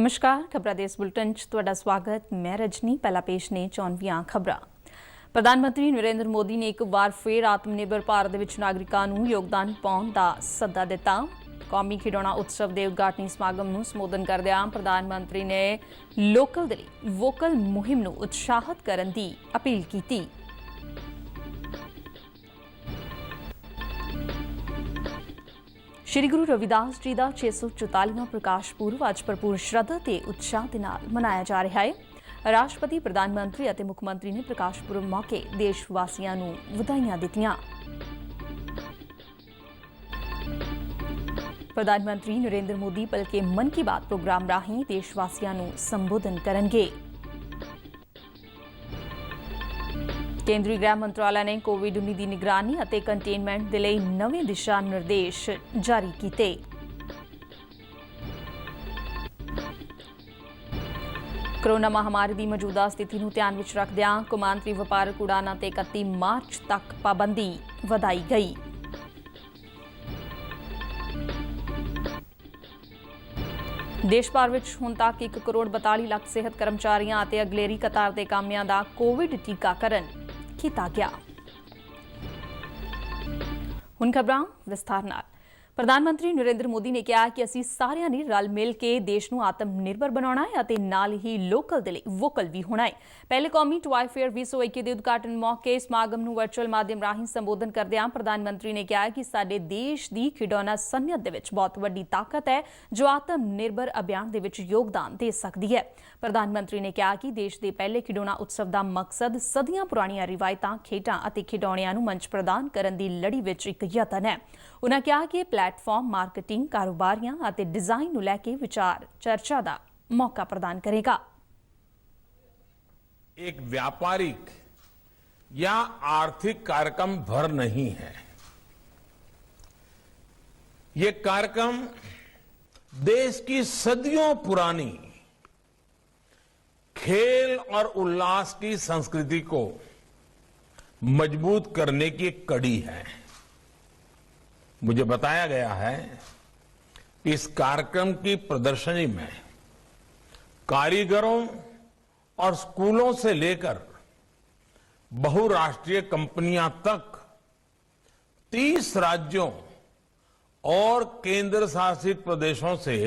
नमस्कार, खबरां दे इस बुलेटिन च तुहाडा स्वागत। मैं रजनी। पहला पेश ने 94 खबरां। प्रधानमंत्री नरेंद्र मोदी ने एक बार फिर आत्मनिर्भर भारत विच नागरिकां नूं योगदान पाउण दा सੱਦਾ दिता। कौमी खिडौना उत्सव के उद्घाटनी समागम नूं संबोधन करदिआं प्रधानमंत्री ने लोकल दे लई वोकल मुहिम नूं उत्साहित करन दी अपील कीती। श्री गुरु रविदास जी का 644वां प्रकाश पुरब अज भरपूर श्रद्धा ते उत्साह के नाल मनाया जा रहा है। राष्ट्रपति, प्रधानमंत्री और मुख्यमंत्री ने प्रकाश पुरब मौके देशवासियों नूं वधाइयां दित्तियां। प्रधानमंत्री नरेंद्र मोदी बल्कि मन की बात प्रोग्राम राहीं देशवासियों नूं संबोधन करनगे। केंद्रीय गृह मंत्रालय ने कोविड-19 की निगरानी और कंटेनमेंट के लिए नवे दिशा निर्देश जारी किए। कोरोना महामारी की मौजूदा स्थिति को ध्यान में रखदिआं कौमांतरी वपारक उड़ानां ते 31 मार्च तक पाबंदी वधाई गई। देश भर में हुण तक 1 करोड़ 42 लाख सेहत कर्मचारियों और अगलेरी कतार के कामियां का कोविड टीकाकरण किया गया। हुण खबरां विस्तार नाल। प्रधानमंत्री नरेंद्र मोदी ने कहा कि असीं सारिਆਂ ने रल मिल के देश ਨੂੰ आत्मनिर्भर बनाउणा है ਅਤੇ ਨਾਲ ही लोकल ਦੇ ਲਈ वोकल भी होना है। पहले कौमी टॉय फेयर 2021 के उद्घाटन मौके समागम ਨੂੰ वर्चुअल माध्यम राਹੀਂ संबोधन करदिआं प्रधानमंत्री ने कहा कि साडे देश की खिडौना सनअत ਦੇ ਵਿੱਚ बहुत वड्डी ताकत है जो आत्मनिर्भर अभियान ਦੇ ਵਿੱਚ योगदान दे सकती है। प्रधानमंत्री ने कहा कि देश के पहले खिडौना उत्सव का मकसद सदियां पुरानियां रिवायतां, खेडां ਅਤੇ खिडौणिਆਂ ਨੂੰ मंच प्रदान ਕਰਨ ਦੀ ਲੜੀ ਵਿੱਚ ਇੱਕ ਯਤਨ है। उन्होंने कहा कि प्लेटफॉर्म मार्केटिंग, कारोबारियां और डिजाइन ਨੂੰ ਲੈ ਕੇ विचार चर्चा का मौका प्रदान करेगा। एक व्यापारिक या आर्थिक कार्यक्रम भर नहीं है। ये कार्यक्रम देश की सदियों पुरानी खेल और उल्लास की संस्कृति को मजबूत करने की एक कड़ी है। मुझे बताया गया है कि इस कार्यक्रम की प्रदर्शनी में कारीगरों और स्कूलों से लेकर बहुराष्ट्रीय कंपनियां तक 30 राज्यों और केंद्र शासित प्रदेशों से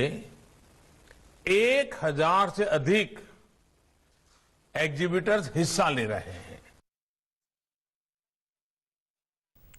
1000 से अधिक एग्जीबिटर्स हिस्सा ले रहे हैं।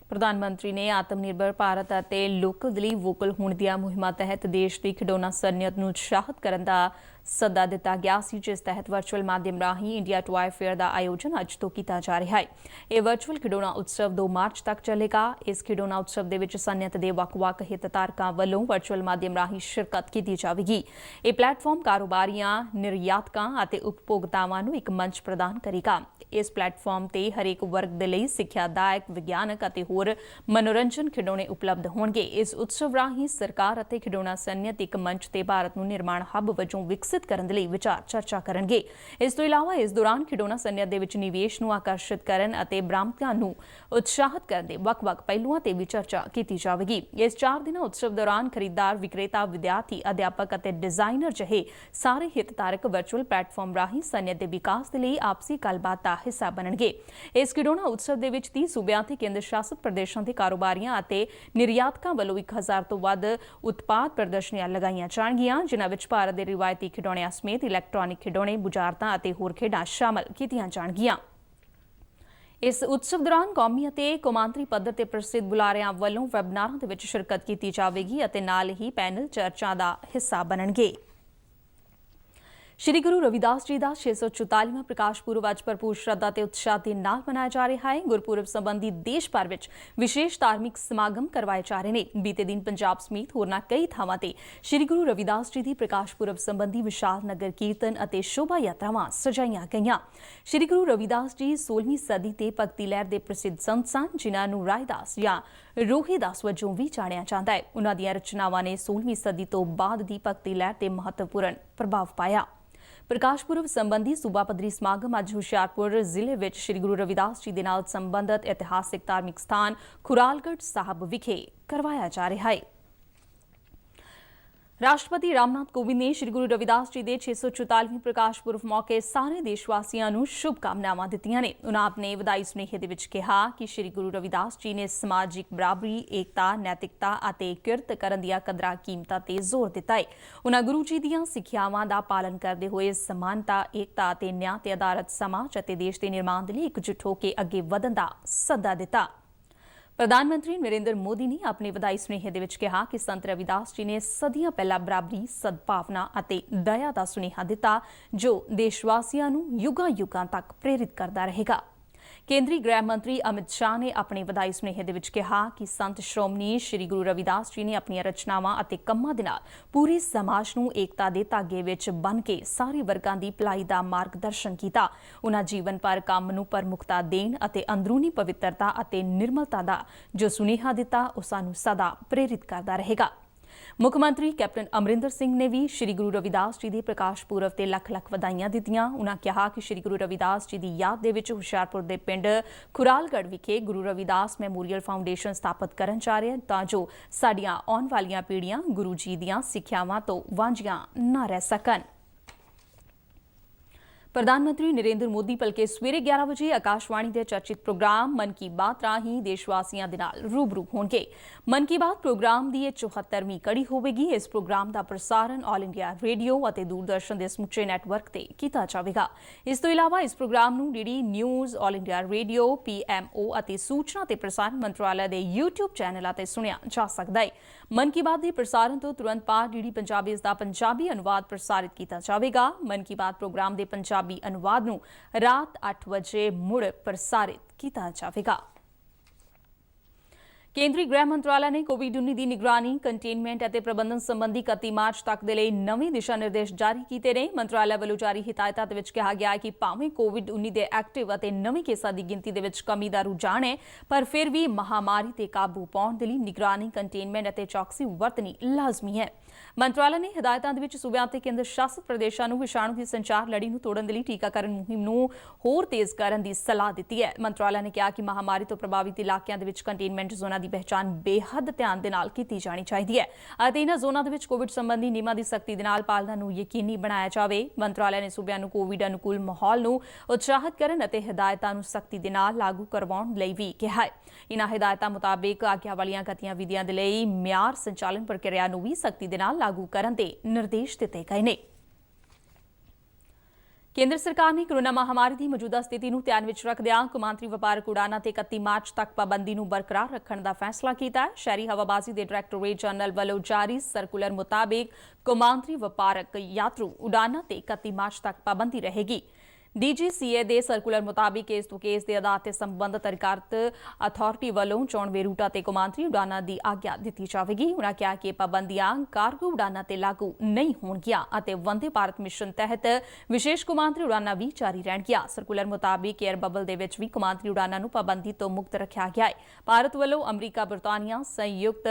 प्रधानमंत्री ने आत्मनिर्भर भारत ਅਤੇ लोकल ਦੇ ਲਈ वोकल होने ਦੀਆਂ ਮੁਹਿੰਮਾਂ तहत देश की खिडौना सनअत ਨੂੰ ਉਤਸ਼ਾਹਿਤ ਕਰਨ ਦਾ ਸੱਦਾ ਦਿੱਤਾ ਗਿਆ ਸੀ, ਜਿਸ ਤਹਿਤ ਵਰਚੁਅਲ ਮਾਧਿਅਮ ਰਾਹੀਂ ਇੰਡੀਆ ਟॉय फेयर ਦਾ ਆਯੋਜਨ ਅੱਜ ਤੋਂ ਕੀਤਾ ਜਾ ਰਿਹਾ ਹੈ। ਇਹ ਵਰਚੁਅਲ ਖਿਡੌਣਾ ਉਤਸਵ 2 ਮਾਰਚ ਤੱਕ ਚੱਲੇਗਾ। ਇਸ ਖਿਡੌਣਾ ਉਤਸਵ ਦੇ ਵਿੱਚ ਸਨਅਤ ਦੇ ਵੱਖ-ਵੱਖ ਹਿੱਤਧਾਰਕਾਂ ਵੱਲੋਂ ਵਰਚੁਅਲ ਮਾਧਿਅਮ ਰਾਹੀਂ ਸ਼ਿਰਕਤ ਕੀਤੀ ਜਾਵੇਗੀ। ਇਹ ਪਲੇਟਫਾਰਮ ਕਾਰੋਬਾਰੀਆਂ, ਨਿਰਯਾਤਕਾਂ ਅਤੇ ਉਪਭੋਗਤਾਵਾਂ ਨੂੰ ਇੱਕ ਮੰਚ ਪ੍ਰਦਾਨ ਕਰੇਗਾ। ਇਸ ਪਲੇਟਫਾਰਮ ਤੇ ਹਰੇਕ ਵਰਗ ਦੇ ਲਈ ਸਿੱਖਿਆਦਾਇਕ, ਵਿਗਿਆਨਕ ਅਤੇ ਹੋਰ ਮਨੋਰੰਜਨ ਖਿਡੌਣੇ ਉਪਲਬਧ ਹੋਣਗੇ। ਇਸ ਉਤਸਵ ਰਾਹੀਂ ਸਰਕਾਰ ਅਤੇ ਖਿਡੌਣਾ ਸਨਅਤ ਇੱਕ ਮੰਚ ਤੇ ਭਾਰਤ ਨੂੰ ਨਿਰਮਾਣ ਹੱਬ ਵਜੋਂ ਵਿਕਸਿਤ ਕਰਨ ਦੇ ਲਈ ਵਿਚਾਰ ਚਰਚਾ ਕਰਨਗੇ। ਇਸ ਤੋਂ ਇਲਾਵਾ ਇਸ ਦੌਰਾਨ ਖਿਡੌਣਾ ਸਨਅਤ ਦੇ ਵਿੱਚ ਨਿਵੇਸ਼ ਨੂੰ ਆਕਰਸ਼ਿਤ ਕਰਨ ਅਤੇ ਬਰਾਮਦਕਾਂ ਨੂੰ ਉਤਸ਼ਾਹਿਤ ਕਰਨ ਦੇ ਵੱਖ-ਵੱਖ ਪਹਿਲੂਆਂ ਤੇ ਵੀ ਚਰਚਾ ਕੀਤੀ ਜਾਵੇਗੀ। ਇਸ 4 ਦਿਨਾਂ ਉਤਸਵ ਦੌਰਾਨ ਖਰੀਦਦਾਰ, ਵਿਕਰੇਤਾ, ਵਿਦਿਆਰਥੀ, ਅਧਿਆਪਕ ਅਤੇ ਡਿਜ਼ਾਈਨਰ ਜਿਹੇ ਸਾਰੇ ਹਿੱਤਧਾਰਕ ਵਰਚੁਅਲ ਪਲੇਟਫਾਰਮ ਰਾਹੀਂ ਸਨਅਤ ਦੇ ਵਿਕਾਸ ਦੇ ਲਈ ਆਪਸੀ ਗੱਲਬਾਤ ਦਾ ਹਿੱਸਾ ਬਣਨਗੇ। ਇਸ ਖਿਡੌਣਾ ਉਤਸਵ ਦੇ ਵਿੱਚ 30 ਸੂਬਿਆਂ ਤੇ ਕੇਂਦਰ ਸ਼ਾਸਿਤ ਪ੍ਰਦੇਸ਼ਾਂ ਦੇ ਕਾਰੋਬਾਰੀਆਂ ਅਤੇ ਨਿਰਯਾਤਕਾਂ ਵੱਲੋਂ 1000 ਤੋਂ ਵੱਧ ਉਤਪਾਦ ਪ੍ਰਦਰਸ਼ਨੀਆਂ ਲਗਾਈਆਂ ਜਾਣਗੀਆਂ, ਜਿਨ੍ਹਾਂ ਵਿੱਚ ਭਾਰਤ ਦੇ ਰਿਵਾਇਤੀ ਖਿਡੌਣਿਆਂ ਸਮੇਤ ਇਲੈਕਟ੍ਰੋਨਿਕ ਖਿਡੌਣੇ, ਬੁਝਾਰਤਾਂ ਅਤੇ ਹੋਰ ਖੇਡਾਂ ਸ਼ਾਮਲ ਕੀਤੀਆਂ ਜਾਣਗੀਆਂ। ਇਸ ਉਤਸਵ ਦੌਰਾਨ ਕੌਮੀ ਅਤੇ ਕੌਮਾਂਤਰੀ ਪੱਧਰ ਤੇ ਪ੍ਰਸਿੱਧ ਬੁਲਾਰਿਆਂ ਵੱਲੋਂ ਵੈਬਨਾਰਾਂ ਦੇ ਵਿੱਚ ਸ਼ਿਰਕਤ ਕੀਤੀ ਜਾਵੇਗੀ ਅਤੇ ਨਾਲ ਹੀ ਪੈਨਲ ਚਰਚਾ ਦਾ ਹਿੱਸਾ ਬਣਨਗੇ। श्री गुरु रविदास जी का 644वां प्रकाश पुरब अज भरपूर श्रद्धा ते उत्साह के नाल मनाया जा रहा है। गुरपुरब संबंधी देश भर में विशेष धार्मिक समागम करवाए जा रहे हैं। बीते दिन पंजाब समेत होरना कई थावां ते श्री गुरु रविदास जी की प्रकाश पुरब संबंधी विशाल नगर कीर्तन और शोभा यात्रावां सजाईयां गईयां। श्री गुरु रविदास जी 16वीं सदी ते भगती लहर के प्रसिद्ध संत सन, जिन्हां नूं रायदास या रोहीदास वजों भी जाणिया जांदा है। उन्हां दीयां रचनावां ने 16वीं सदी तो बाद की भगती लहर ते महत्वपूर्ण प्रभाव पाया। प्रकाश पुरब संबंधी सूबा पद्धरी समागम अज हुशियारपुर जिले में श्री गुरु रविदास जी के नाल संबंधित इतिहासिक धार्मिक स्थान खुरालगढ़ साहब विखे करवाया जा रहा है। ਰਾਸ਼ਟਰਪਤੀ ਰਾਮਨਾਥ ਕੋਵਿੰਦ ਨੇ ਸ੍ਰੀ ਗੁਰੂ ਰਵਿਦਾਸ ਜੀ ਦੇ 644ਵੇਂ ਪ੍ਰਕਾਸ਼ ਪੁਰਬ ਮੌਕੇ ਸਾਰੇ ਦੇਸ਼ਵਾਸੀਆਂ ਨੂੰ ਸ਼ੁਭਕਾਮਨਾਵਾਂ ਦਿੱਤੀਆਂ ਨੇ। ਉਨ੍ਹਾਂ ਆਪਣੇ ਵਧਾਈ ਸੁਨੇਹੇ ਦੇ ਵਿੱਚ ਕਿਹਾ ਕਿ ਸ੍ਰੀ ਗੁਰੂ ਰਵਿਦਾਸ ਜੀ ਨੇ ਸਮਾਜਿਕ ਬਰਾਬਰੀ, ਏਕਤਾ, ਨੈਤਿਕਤਾ ਅਤੇ ਕਿਰਤ ਕਰਨ ਦੀਆਂ ਕਦਰਾਂ ਕੀਮਤਾਂ ਤੇ ਜ਼ੋਰ ਦਿੱਤਾ ਹੈ। ਉਨ੍ਹਾਂ ਗੁਰੂ ਜੀ ਦੀਆਂ ਸਿੱਖਿਆਵਾਂ ਦਾ ਪਾਲਨ ਕਰਦੇ ਹੋਏ ਸਮਾਨਤਾ, ਏਕਤਾ ਅਤੇ ਨਿਆਂ ਤੇ ਆਧਾਰਿਤ ਸਮਾਜ ਅਤੇ ਦੇਸ਼ ਦੇ ਨਿਰਮਾਣ ਦੇ ਲਈ ਇਕਜੁੱਟ ਹੋ ਕੇ ਅੱਗੇ ਵਧਣ ਦਾ ਸੱਦਾ ਦਿੱਤਾ। ਪ੍ਰਧਾਨ ਮੰਤਰੀ ਨਰਿੰਦਰ ਮੋਦੀ ਨੇ ਆਪਣੇ ਵਧਾਈ ਸੁਨੇਹੇ ਦੇ ਵਿੱਚ ਕਿਹਾ ਕਿ ਸੰਤ ਰਵਿਦਾਸ ਜੀ ਨੇ ਸਦੀਆਂ ਪਹਿਲਾਂ ਬਰਾਬਰੀ, ਸਦਭਾਵਨਾ ਅਤੇ ਦਇਆ ਦਾ ਸੁਨੇਹਾ ਦਿੱਤਾ, ਜੋ ਦੇਸ਼ਵਾਸੀਆਂ ਨੂੰ ਯੁੱਗਾਂ-ਯੁੱਗਾਂ ਤੱਕ ਪ੍ਰੇਰਿਤ ਕਰਦਾ ਰਹੇਗਾ। ਕੇਂਦਰੀ ਗ੍ਰਹਿ ਮੰਤਰੀ ਅਮਿਤ ਸ਼ਾਹ ਨੇ ਆਪਣੇ ਵਧਾਈ ਸੁਨੇਹੇ ਦੇ ਵਿੱਚ ਕਿਹਾ ਕਿ ਸੰਤ ਸ਼੍ਰੋਮਣੀ ਸ੍ਰੀ ਗੁਰੂ ਰਵਿਦਾਸ ਜੀ ਨੇ ਆਪਣੀਆਂ ਰਚਨਾਵਾਂ ਅਤੇ ਕੰਮਾਂ ਦੇ ਨਾਲ ਪੂਰੇ ਸਮਾਜ ਨੂੰ ਏਕਤਾ ਦੇ ਧਾਗੇ ਵਿੱਚ ਬੰਨ੍ਹ ਕੇ ਸਾਰੇ ਵਰਗਾਂ ਦੀ ਭਲਾਈ ਦਾ ਮਾਰਗਦਰਸ਼ਨ ਕੀਤਾ। ਉਨ੍ਹਾਂ ਜੀਵਨ ਭਰ ਕੰਮ ਨੂੰ ਪ੍ਰਮੁੱਖਤਾ ਦੇਣ ਅਤੇ ਅੰਦਰੂਨੀ ਪਵਿੱਤਰਤਾ ਅਤੇ ਨਿਰਮਲਤਾ ਦਾ ਜੋ ਸੁਨੇਹਾ ਦਿੱਤਾ, ਉਹ ਸਾਨੂੰ ਸਦਾ ਪ੍ਰੇਰਿਤ ਕਰਦਾ ਰਹੇਗਾ। ਮੁੱਖ ਮੰਤਰੀ ਕੈਪਟਨ ਅਮਰਿੰਦਰ ਸਿੰਘ ਨੇ ਵੀ ਸ੍ਰੀ ਗੁਰੂ ਰਵਿਦਾਸ ਜੀ ਦੇ ਪ੍ਰਕਾਸ਼ ਪੁਰਬ ਤੇ ਲੱਖ-ਲੱਖ ਵਧਾਈਆਂ ਦਿੱਤੀਆਂ। ਉਨ੍ਹਾਂ ਕਿਹਾ ਕਿ ਸ੍ਰੀ ਗੁਰੂ ਰਵਿਦਾਸ ਜੀ ਦੀ ਯਾਦ ਦੇ ਵਿੱਚ ਹੁਸ਼ਿਆਰਪੁਰ ਦੇ ਪਿੰਡ ਖੁਰਾਲਗੜ੍ਹ ਵਿਖੇ ਗੁਰੂ ਰਵਿਦਾਸ ਮੈਮੋਰੀਅਲ ਫਾਊਂਡੇਸ਼ਨ ਸਥਾਪਿਤ ਕਰਨ ਜਾ ਰਹੇ ਹਨ, ਤਾਂ ਜੋ ਸਾਡੀਆਂ ਆਉਣ ਵਾਲੀਆਂ ਪੀੜ੍ਹੀਆਂ ਗੁਰੂ ਜੀ ਦੀਆਂ ਸਿੱਖਿਆਵਾਂ ਤੋਂ ਵਾਂਝੀਆਂ ਨਾ ਰਹਿ ਸਕਣ। ਪ੍ਰਧਾਨ ਮੰਤਰੀ ਨਰਿੰਦਰ ਮੋਦੀ ਭਲਕੇ ਸਵੇਰੇ 11 ਵਜੇ ਆਕਾਸ਼ਵਾਣੀ ਦੇ ਚਰਚਿਤ ਪ੍ਰੋਗਰਾਮ ਮਨ ਕੀ ਬਾਤ ਰਾਹੀਂ ਦੇਸ਼ਵਾਸੀਆਂ ਦੇ ਨਾਲ ਰੂਬਰੂ ਹੋਣਗੇ। ਮਨ ਕੀ ਬਾਤ ਪ੍ਰੋਗਰਾਮ ਦੀ ਇਹ 74ਵੀਂ ਕੜੀ ਹੋਵੇਗੀ। ਇਸ ਪ੍ਰੋਗਰਾਮ ਦਾ ਪ੍ਰਸਾਰਣ ਆਲ ਇੰਡੀਆ ਰੇਡੀਓ ਅਤੇ ਦੂਰਦਰਸ਼ਨ ਦੇ ਸਮੁੱਚੇ ਨੈਟਵਰਕ ਤੇ ਕੀਤਾ ਜਾਵੇਗਾ। ਇਸ ਤੋਂ ਇਲਾਵਾ ਇਸ ਪ੍ਰੋਗਰਾਮ ਨੂੰ DD news, all India radio, PMO ਅਤੇ ਸੂਚਨਾ ਤੇ ਪ੍ਰਸਾਰਣ ਮੰਤਰਾਲਾ ਦੇ YouTube ਚੈਨਲਾਂ ਤੇ ਸੁਣਿਆ ਜਾ ਸਕਦਾ ਹੈ। ਮਨ ਕੀ ਬਾਤ ਦੇ ਪ੍ਰਸਾਰਣ ਤੋਂ ਤੁਰੰਤ ਬਾਅਦ ਡੀਡੀ ਪੰਜਾਬੀ ਇਸ ਦਾ ਪੰਜਾਬੀ ਅਨੁਵਾਦ ਪ੍ਰਸਾਰਿਤ ਕੀਤਾ ਜਾਵੇਗਾ। ਮਨ ਕੀ ਬਾਤ ਪ੍ਰੋਗਰਾਮ ਦੇ ਪੰਜਾਬੀ ਅਨੁਵਾਦ ਨੂੰ ਰਾਤ 8 ਵਜੇ ਮੁੜ ਪ੍ਰਸਾਰਿਤ ਕੀਤਾ ਜਾਵੇਗਾ। ਕੇਂਦਰੀ ਗ੍ਰਹਿ ਮੰਤਰਾਲਾ ਨੇ ਕੋਵਿਡ-19 ਦੀ ਨਿਗਰਾਨੀ, ਕੰਟੇਨਮੈਂਟ ਅਤੇ ਪ੍ਰਬੰਧਨ ਸੰਬੰਧੀ 31 ਮਾਰਚ ਤੱਕ ਦੇ ਲਈ ਨਵੇਂ ਦਿਸ਼ਾ ਨਿਰਦੇਸ਼ ਜਾਰੀ ਕੀਤੇ ਨੇ। ਮੰਤਰਾਲਾ ਵੱਲੋਂ ਜਾਰੀ ਹਿਦਾਇਤਾਂ ਦੇ ਵਿੱਚ ਕਿਹਾ ਗਿਆ ਹੈ ਕਿ ਭਾਵੇਂ ਕੋਵਿਡ-19 ਦੇ ਐਕਟਿਵ ਅਤੇ ਨਵੇਂ ਕੇਸਾਂ ਦੀ ਗਿਣਤੀ ਦੇ ਵਿੱਚ ਕਮੀ ਦਾ ਰੁਝਾਨ ਹੈ, ਪਰ ਫਿਰ ਵੀ ਮਹਾਮਾਰੀ ਤੇ ਕਾਬੂ ਪਾਉਣ ਦੇ ਲਈ ਨਿਗਰਾਨੀ, ਕੰਟੇਨਮੈਂਟ ਅਤੇ ਚੌਕਸੀ ਵਰਤਣੀ ਲਾਜ਼ਮੀ ਹੈ। ਮੰਤਰਾਲਾ ਨੇ ਹਿਦਾਇਤਾਂ ਦੇ ਵਿੱਚ ਸੂਬਿਆਂ ਤੇ ਕੇਂਦਰ ਸ਼ਾਸਿਤ ਪ੍ਰਦੇਸ਼ਾਂ ਨੂੰ ਵਿਸ਼ਾਣੂ ਦੀ ਸੰਚਾਰ ਲੜੀ ਨੂੰ ਤੋੜਨ ਦੇ ਲਈ ਟੀਕਾਕਰਨ ਮੁਹਿੰਮ ਨੂੰ ਹੋਰ ਤੇਜ਼ ਕਰਨ ਦੀ ਸਲਾਹ ਦਿੱਤੀ ਹੈ। ਮੰਤਰਾਲਾ ਨੇ ਕਿਹਾ ਕਿ ਮਹਾਮਾਰੀ ਤੋਂ ਪ੍ਰਭਾਵਿਤ ਇਲਾਕਿਆਂ ਦੇ ਵਿੱਚ ਕੰਟੇਨਮੈਂਟ ਜ਼ੋਨਾਂ ਦੀ ਪਹਿਚਾਣ ਬੇਹੱਦ ਧਿਆਨ ਦੇ ਨਾਲ ਕੀਤੀ ਜਾਣੀ ਚਾਹੀਦੀ ਹੈ ਅਤੇ ਇਹਨਾਂ ਜ਼ੋਨਾਂ ਦੇ ਵਿੱਚ ਕੋਵਿਡ ਸੰਬੰਧੀ ਨਿਯਮਾਂ ਦੀ ਸਖਤੀ ਦੇ ਨਾਲ ਪਾਲਣਾ ਨੂੰ ਯਕੀਨੀ ਬਣਾਇਆ ਜਾਵੇ। ਮੰਤਰਾਲਾ ਨੇ ਸੂਬਿਆਂ ਨੂੰ ਕੋਵਿਡ ਅਨੁਕੂਲ ਮਾਹੌਲ ਨੂੰ ਉਤਸ਼ਾਹਿਤ ਕਰਨ ਅਤੇ ਹਿਦਾਇਤਾਂ ਨੂੰ ਸਖਤੀ ਦੇ ਨਾਲ ਲਾਗੂ ਕਰਵਾਉਣ ਲਈ ਵੀ ਕਿਹਾ ਹੈ। ਇਹਨਾਂ ਹਿਦਾਇਤਾਂ ਮੁਤਾਬਿਕ ਆਗਿਆ ਵਾਲੀਆਂ ਗਤੀਵਿਧੀਆਂ ਦੇ ਲਈ ਮਿਆਰ ਸੰਚਾਲਨ ਪ੍ਰਕਿਰਿਆ ਨੂੰ ਵੀ ਸਖਤੀ ਦੇ ਨਾਲ ਲਾਗੂ ਕਰਨ ਦੇ ਨਿਰਦੇਸ਼ ਦਿੱਤੇ ਗਏ ਨੇ। ਕੇਂਦਰ ਸਰਕਾਰ ਨੇ ਕੋਰੋਨਾ ਮਹਾਮਾਰੀ ਦੀ ਮੌਜੂਦਾ ਸਥਿਤੀ ਨੂੰ ਧਿਆਨ ਵਿੱਚ ਰੱਖਦਿਆਂ ਕੌਮਾਂਤਰੀ ਵਪਾਰਕ ਉਡਾਨਾਂ ਤੇ 31 ਮਾਰਚ ਤੱਕ ਪਾਬੰਦੀ ਨੂੰ ਬਰਕਰਾਰ ਰੱਖਣ ਦਾ ਫੈਸਲਾ ਕੀਤਾ ਹੈ। ਸ਼ਹਿਰੀ ਹਵਾਬਾਜ਼ੀ ਦੇ ਡਾਇਰੈਕਟੋਰੇਟ ਜਨਰਲ ਵੱਲੋਂ ਜਾਰੀ ਸਰਕੂਲਰ ਮੁਤਾਬਿਕ ਕੌਮਾਂਤਰੀ ਵਪਾਰਕ ਯਾਤਰੂ ਉਡਾਨਾਂ ਤੇ 31 ਮਾਰਚ ਤੱਕ ਪਾਬੰਦੀ ਰਹੇਗੀ। DGCA ਦੇ ਸਰਕੂਲਰ ਮੁਤਾਬਿਕ ਕੇਸ ਤੋਂ ਕੇਸ ਦੇ ਆਧਾਰ ਤੇ ਸੰਬੰਧਿਤ ਅਧਿਕਾਰਤ ਅਥਾਰਟੀ ਵੱਲੋਂ ਚੋਣਵੇਂ ਰੂਟਾਂ ਤੇ ਕੌਮਾਂਤਰੀ ਉਡਾਨਾਂ ਦੀ ਆਗਿਆ ਦਿੱਤੀ ਜਾਵੇਗੀ। ਉਨ੍ਹਾਂ ਕਿਹਾ ਕਿ ਇਹ ਪਾਬੰਦੀਆਂ ਕਾਰਗੋ ਉਡਾਨਾਂ ਤੇ ਲਾਗੂ ਨਹੀਂ ਹੋਣਗੀਆਂ ਅਤੇ ਵੰਦੇ ਭਾਰਤ ਮਿਸ਼ਨ ਤਹਿਤ ਵਿਸ਼ੇਸ਼ ਕੌਮਾਂਤਰੀ ਉਡਾਨਾਂ ਵੀ ਜਾਰੀ ਰਹਿਣਗੀਆਂ। ਸਰਕੂਲਰ ਮੁਤਾਬਿਕ ਏਅਰ ਬਬਲ ਦੇ ਵਿੱਚ ਵੀ ਕੌਮਾਂਤਰੀ ਉਡਾਨਾਂ ਨੂੰ ਪਾਬੰਦੀ ਤੋਂ ਮੁਕਤ ਰੱਖਿਆ ਗਿਆ ਹੈ। ਭਾਰਤ ਵੱਲੋਂ ਅਮਰੀਕਾ, ਬਰਤਾਨੀਆ, ਸੰਯੁਕਤ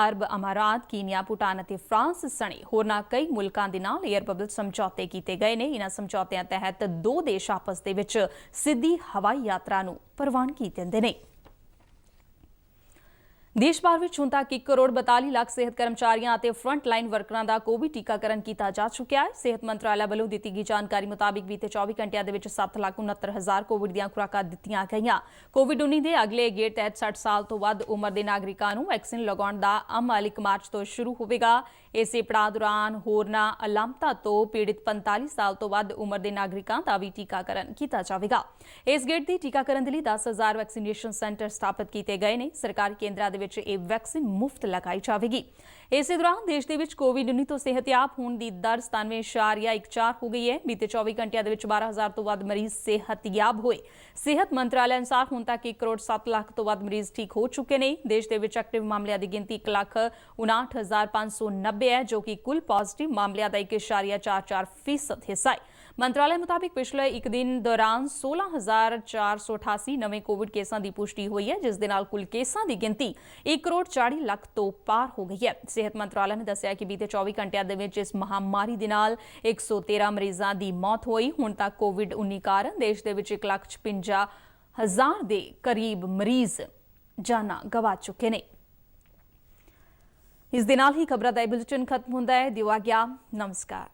ਅਰਬ ਅਮਾਰਾਤ, ਕੀਨੀਆ, ਭੂਟਾਨ ਅਤੇ ਫਰਾਂਸ ਸਣੇ ਹੋਰਨਾਂ ਕਈ ਮੁਲਕਾਂ ਦੇ ਨਾਲ ਏਅਰ ਬਬਲ ਸਮਝੌਤੇ ਕੀਤੇ ਗਏ ਨੇ। ਇਹਨਾਂ ਸਮਝੌਤਿਆਂ ਤਹਿਤ ਦੋ ਦੇਸ਼ ਆਪਸ ਦੇ ਵਿੱਚ ਸਿੱਧੀ ਹਵਾਈ ਯਾਤਰਾ ਨੂੰ ਪ੍ਰਵਾਨਗੀ ਦਿੰਦੇ ਨੇ। ਦੇਸ਼ ਭਰ ਵਿੱਚ ਹੁਣ ਤੱਕ 1,42 ਲੱਖ ਸਿਹਤ ਕਰਮਚਾਰੀਆਂ ਅਤੇ ਫਰੰਟ ਲਾਈਨ ਵਰਕਰਾਂ ਦਾ ਕੋਵਿਡ ਟੀਕਾਕਰਨ ਕੀਤਾ ਜਾ ਚੁੱਕਿਆ ਹੈ। ਸਿਹਤ ਮੰਤਰਾਲਾ ਵੱਲੋਂ ਦਿੱਤੀ ਗਈ ਜਾਣਕਾਰੀ ਮੁਤਾਬਿਕ ਬੀਤੇ 24 ਘੰਟਿਆਂ ਦੇ ਵਿੱਚ 7,69,000 ਕੋਵਿਡ ਦੀਆਂ ਖੁਰਾਕਾਂ ਦਿੱਤੀਆਂ ਗਈਆਂ। ਕੋਵਿਡ-19 ਦੇ ਅਗਲੇ ਗੇੜ ਤਹਿਤ 60 ਸਾਲ ਤੋਂ ਵੱਧ ਉਮਰ ਦੇ ਨਾਗਰਿਕਾਂ ਨੂੰ ਵੈਕਸੀਨ ਲਗਾਉਣ ਦਾ ਅਮਲ 1 ਮਾਰਚ ਤੋਂ ਸ਼ੁਰੂ ਹੋਵੇਗਾ। ਇਸੇ ਪੜਾਅ ਦੌਰਾਨ ਹੋਰਨਾਂ ਅਲਾਮਤਾਂ ਤੋਂ ਪੀੜਿਤ 45 ਸਾਲ ਤੋਂ ਵੱਧ ਉਮਰ ਦੇ ਨਾਗਰਿਕਾਂ ਦਾ ਵੀ ਟੀਕਾਕਰਨ ਕੀਤਾ ਜਾਵੇਗਾ। ਇਸ ਗੇੜ ਦੀ ਟੀਕਾਕਰਨ ਦੇ ਲਈ 10,000 ਵੈਕਸੀਨੇਸ਼ਨ ਸੈਂਟਰ ਸਥਾਪਿਤ ਕੀਤੇ ਗਏ ਨੇ। ਸਰਕਾਰੀ ਕੇਂਦਰਾਂ ਦੇ ਵਿੱਚ ਇਹ ਵੈਕਸੀਨ ਮੁਫਤ ਲਗਾਈ ਜਾਵੇਗੀ। ਇਸੇ ਦੌਰਾਨ ਦੇਸ਼ ਦੇ ਵਿੱਚ ਕੋਵਿਡ-19 ਤੋਂ ਸਿਹਤਯਾਬ ਹੋਣ ਦੀ ਦਰ 97.14 ਹੋ ਗਈ ਹੈ। ਬੀਤੇ 24 ਘੰਟਿਆਂ ਦੇ ਵਿੱਚ 12,000 ਤੋਂ ਵੱਧ ਮਰੀਜ਼ ਸਿਹਤਯਾਬ ਹੋਏ। ਸਿਹਤ ਮੰਤਰਾਲੇ ਅਨੁਸਾਰ ਹੁਣ ਤੱਕ 1,07 ਲੱਖ ਤੋਂ ਵੱਧ ਮਰੀਜ਼ ਠੀਕ ਹੋ ਚੁੱਕੇ ਨੇ। ਦੇਸ਼ ਦੇ ਵਿੱਚ ਐਕਟਿਵ ਮਾਮਲਿਆਂ ਦੀ ਗਿਣਤੀ 1,59,590 ਹੈ, ਜੋ ਕਿ ਕੁੱਲ ਪॉजिटिव ਮਾਮਲਿਆਂ ਦਾ 1.44% ਹਿੱਸਾ ਹੈ। ਮੰਤਰਾਲੇ ਮੁਤਾਬਿਕ ਪਿਛਲੇ ਇੱਕ ਦਿਨ ਦੌਰਾਨ 16,488 ਨਵੇਂ ਕੋਵਿਡ ਕੇਸਾਂ ਦੀ ਪੁਸ਼ਟੀ ਹੋਈ ਹੈ, ਜਿਸ ਦੇ ਨਾਲ ਕੁੱਲ ਕੇਸਾਂ ਦੀ ਗਿਣਤੀ 1,40 ਲੱਖ ਤੋਂ ਪਾਰ ਹੋ ਗਈ ਹੈ। ਸਿਹਤ ਮੰਤਰਾਲੇ ਨੇ ਦੱਸਿਆ ਕਿ ਬੀਤੇ 24 ਘੰਟਿਆਂ ਦੇ ਵਿੱਚ ਇਸ ਮਹਾਮਾਰੀ ਦੇ ਨਾਲ 113 ਮਰੀਜ਼ਾਂ ਦੀ ਮੌਤ ਹੋਈ। ਹੁਣ ਤੱਕ ਕੋਵਿਡ-19 ਕਾਰਨ ਦੇਸ਼ ਦੇ ਵਿੱਚ 1,56,000 ਦੇ ਕਰੀਬ ਮਰੀਜ਼ ਜਾਨਾਂ ਗਵਾ ਚੁੱਕੇ ਨੇ। ਇਸ ਦੇ ਨਾਲ ਹੀ ਖਬਰਾਂ ਦਾ ਇਹ ਬੁਲੇਟਿਨ ਖਤਮ ਹੁੰਦਾ ਹੈ। ਦਿਓ ਆਗਿਆ, ਨਮਸਕਾਰ।